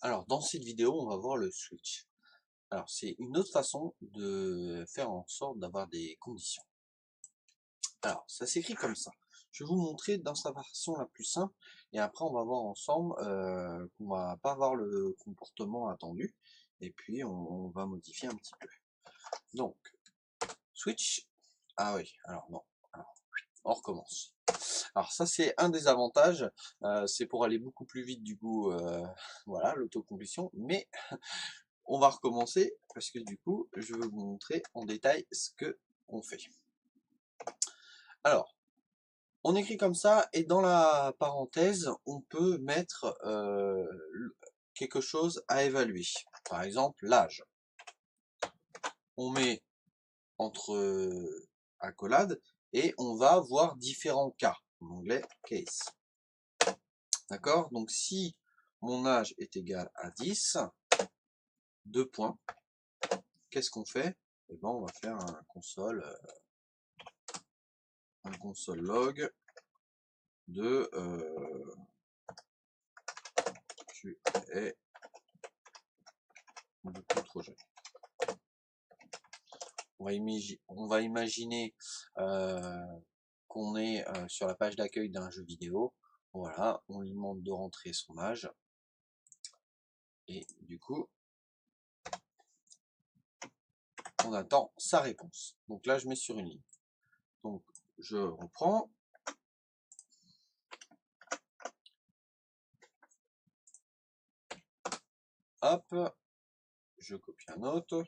Alors, dans cette vidéo, on va voir le switch. Alors, c'est une autre façon de faire en sorte d'avoir des conditions. Alors, ça s'écrit comme ça. Je vais vous montrer dans sa version la plus simple, et après on va voir ensemble qu'on va pas avoir le comportement attendu, et puis on va modifier un petit peu. Donc, switch. Ah oui, alors non. Alors, on recommence. Alors ça c'est un des avantages, c'est pour aller beaucoup plus vite du coup, voilà, l'autocomplétion, mais on va recommencer parce que du coup, je vais vous montrer en détail ce que on fait. Alors, on écrit comme ça et dans la parenthèse, on peut mettre quelque chose à évaluer. Par exemple, l'âge. On met entre accolades et on va voir différents cas. En anglais, case. D'accord? Donc si mon âge est égal à 10, 2 points, qu'est-ce qu'on fait? Eh ben, on va faire un console log de tu es beaucoup trop jeune. On va imaginer qu'on est sur la page d'accueil d'un jeu vidéo. Voilà, on lui demande de rentrer son âge. Et du coup, on attend sa réponse. Donc là, je mets sur une ligne. Donc, je reprends. Hop, je copie un autre.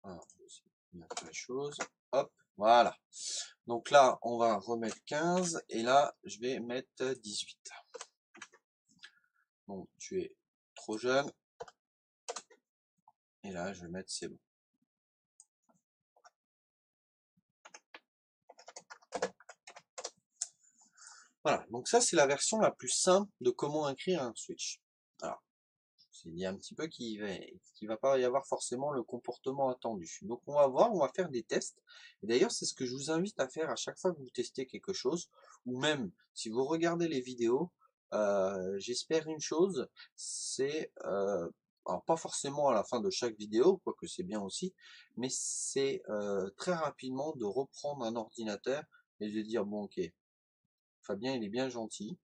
Alors, je vais bien faire les choses. Hop, voilà. Donc là, on va remettre 15 et là, je vais mettre 18. Donc, tu es trop jeune. Et là, je vais mettre c'est bon. Voilà, donc ça, c'est la version la plus simple de comment écrire un switch. Alors, je vous ai dit un petit peu qu'il va pas y avoir forcément le comportement attendu. Donc, on va voir, on va faire des tests. Et d'ailleurs, c'est ce que je vous invite à faire à chaque fois que vous testez quelque chose, ou même si vous regardez les vidéos, j'espère une chose, c'est, alors pas forcément à la fin de chaque vidéo, quoique c'est bien aussi, mais c'est très rapidement de reprendre un ordinateur et de dire, bon ok, Fabien il est bien gentil,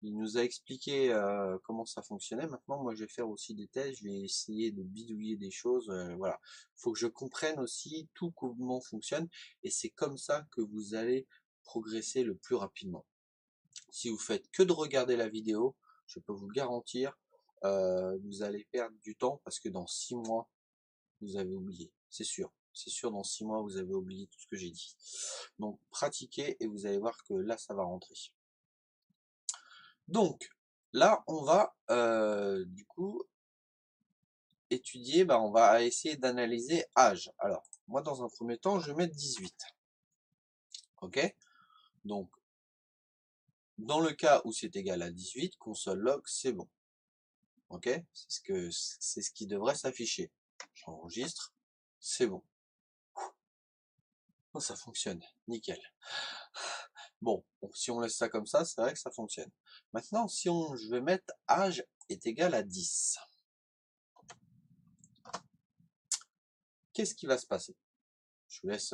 il nous a expliqué comment ça fonctionnait. Maintenant, moi, je vais faire aussi des tests. Je vais essayer de bidouiller des choses. Voilà. Il faut que je comprenne aussi tout comment fonctionne. Et c'est comme ça que vous allez progresser le plus rapidement. Si vous faites que de regarder la vidéo, je peux vous garantir, vous allez perdre du temps parce que dans 6 mois, vous avez oublié. C'est sûr. C'est sûr, dans 6 mois, vous avez oublié tout ce que j'ai dit. Donc, pratiquez et vous allez voir que là, ça va rentrer. Donc, là, on va du coup étudier, on va essayer d'analyser âge. Alors, moi, dans un premier temps, je vais mettre 18. Ok? Donc, dans le cas où c'est égal à 18, console log, c'est bon. Ok? C'est ce qui devrait s'afficher. J'enregistre, c'est bon. Oh, ça fonctionne, nickel. Bon, si on laisse ça comme ça, c'est vrai que ça fonctionne. Maintenant, je vais mettre âge est égal à 10. Qu'est-ce qui va se passer? Je vous laisse,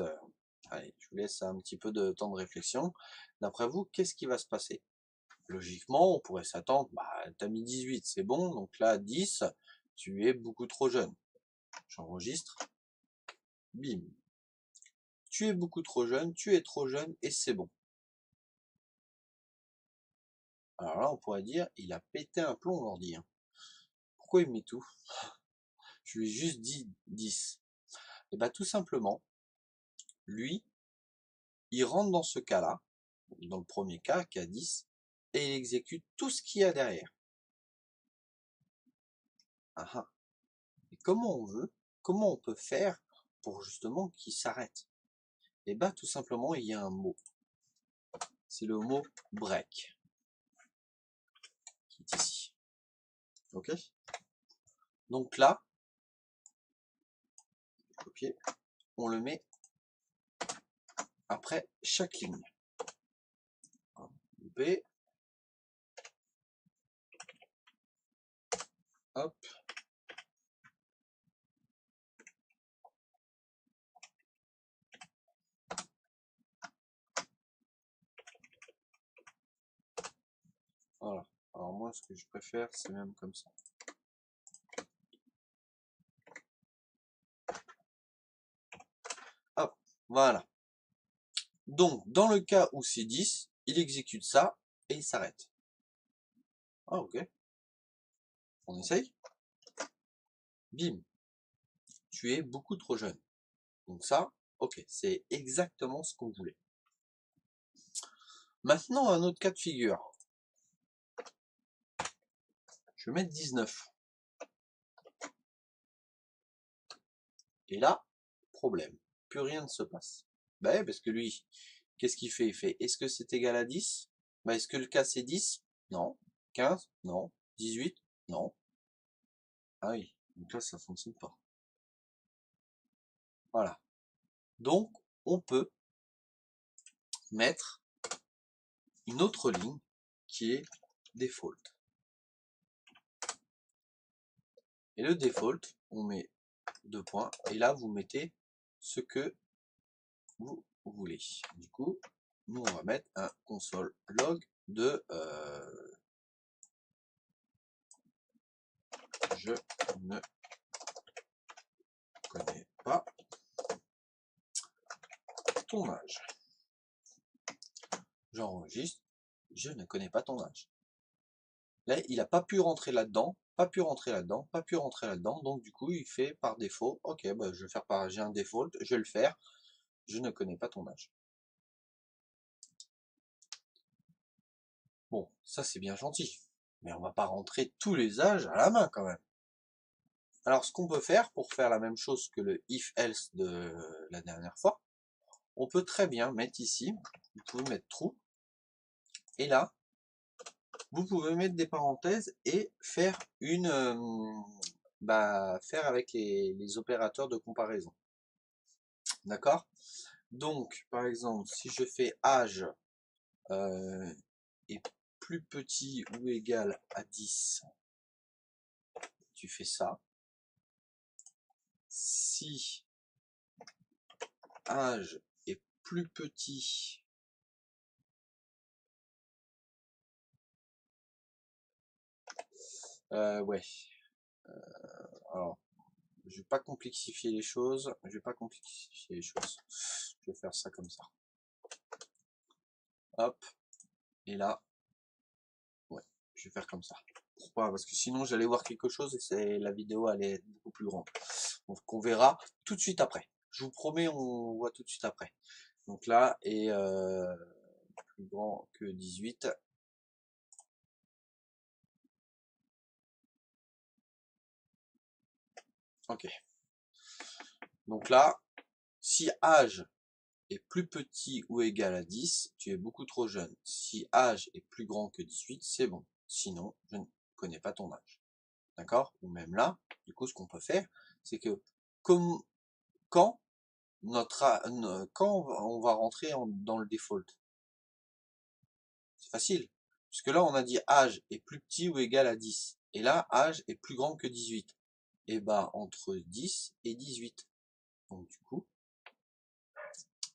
allez, je vous laisse un petit peu de temps de réflexion. D'après vous, qu'est-ce qui va se passer? Logiquement, on pourrait s'attendre, tu as mis 18, c'est bon, donc là, 10, tu es beaucoup trop jeune. J'enregistre, bim. Tu es beaucoup trop jeune, tu es trop jeune, et c'est bon. Alors là, on pourrait dire, il a pété un plomb, l'ordi. Pourquoi il met tout? Je lui ai juste dit 10. Et tout simplement, lui, il rentre dans ce cas-là, dans le premier cas, qui a 10, et il exécute tout ce qu'il y a derrière. Ah ah. Et comment on peut faire pour justement qu'il s'arrête? Et tout simplement, il y a un mot. C'est le mot break, qui est ici. Ok? Donc là, copier, on le met après chaque ligne. 1, tromper. Hop. Voilà. Alors moi, ce que je préfère, c'est même comme ça. Hop, voilà. Donc, dans le cas où c'est 10, il exécute ça et il s'arrête. Ah, ok. On essaye. Bim. Tu es beaucoup trop jeune. Donc ça, ok, c'est exactement ce qu'on voulait. Maintenant, un autre cas de figure. Je vais mettre 19. Et là, problème. Plus rien ne se passe. Ben, parce que lui, qu'est-ce qu'il fait? Il fait, est-ce que c'est égal à 10? Ben, est-ce que le cas c'est 10? Non. 15? Non. 18? Non. Ah oui, donc là, ça fonctionne pas. Voilà. Donc, on peut mettre une autre ligne qui est default. Et le default, on met 2 points. Et là, vous mettez ce que vous voulez. Du coup, nous, on va mettre un console log de je ne connais pas ton âge. J'enregistre, je ne connais pas ton âge. Là, il n'a pas pu rentrer là-dedans, pas pu rentrer là-dedans, pas pu rentrer là-dedans. Donc du coup, il fait par défaut, ok, bah, je vais faire par, j'ai un default, je vais le faire. Je ne connais pas ton âge. Bon, ça c'est bien gentil, mais on va pas rentrer tous les âges à la main quand même. Alors ce qu'on peut faire pour faire la même chose que le if-else de la dernière fois, on peut très bien mettre ici, vous pouvez mettre true, et là, vous pouvez mettre des parenthèses et faire une, faire avec les opérateurs de comparaison. D'accord? Donc, par exemple, si je fais âge est plus petit ou égal à 10, tu fais ça. Si âge est plus petit ouais. Alors, je vais pas complexifier les choses. Je vais pas complexifier les choses. Je vais faire ça comme ça. Hop. Et là, ouais, je vais faire comme ça. Pourquoi? Parce que sinon, j'allais voir quelque chose et la vidéo allait être beaucoup plus grande. Donc, on verra tout de suite après. Je vous promets, on voit tout de suite après. Donc là, est plus grand que 18. Ok. Donc là, si âge est plus petit ou égal à 10, tu es beaucoup trop jeune. Si âge est plus grand que 18, c'est bon. Sinon, je ne connais pas ton âge. D'accord? Ou même là, du coup, ce qu'on peut faire, c'est que comme quand on va rentrer dans le default, c'est facile. Puisque là, on a dit âge est plus petit ou égal à 10. Et là, âge est plus grand que 18. Et bah, entre 10 et 18. Donc, du coup,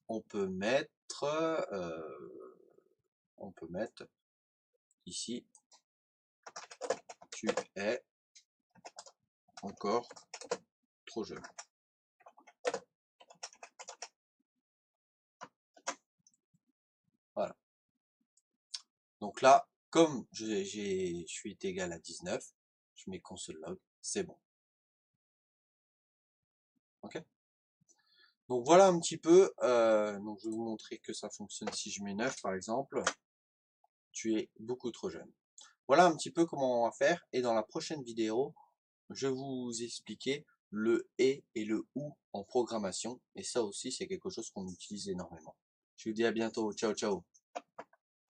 on peut mettre ici, tu es encore trop jeune. Voilà. Donc là, comme je suis égal à 19, je mets console log, c'est bon. Ok. Donc voilà un petit peu. Donc je vais vous montrer que ça fonctionne si je mets 9 par exemple. Tu es beaucoup trop jeune. Voilà un petit peu comment on va faire. Et dans la prochaine vidéo, je vais vous expliquer le et le ou en programmation. Et ça aussi, c'est quelque chose qu'on utilise énormément. Je vous dis à bientôt. Ciao, ciao.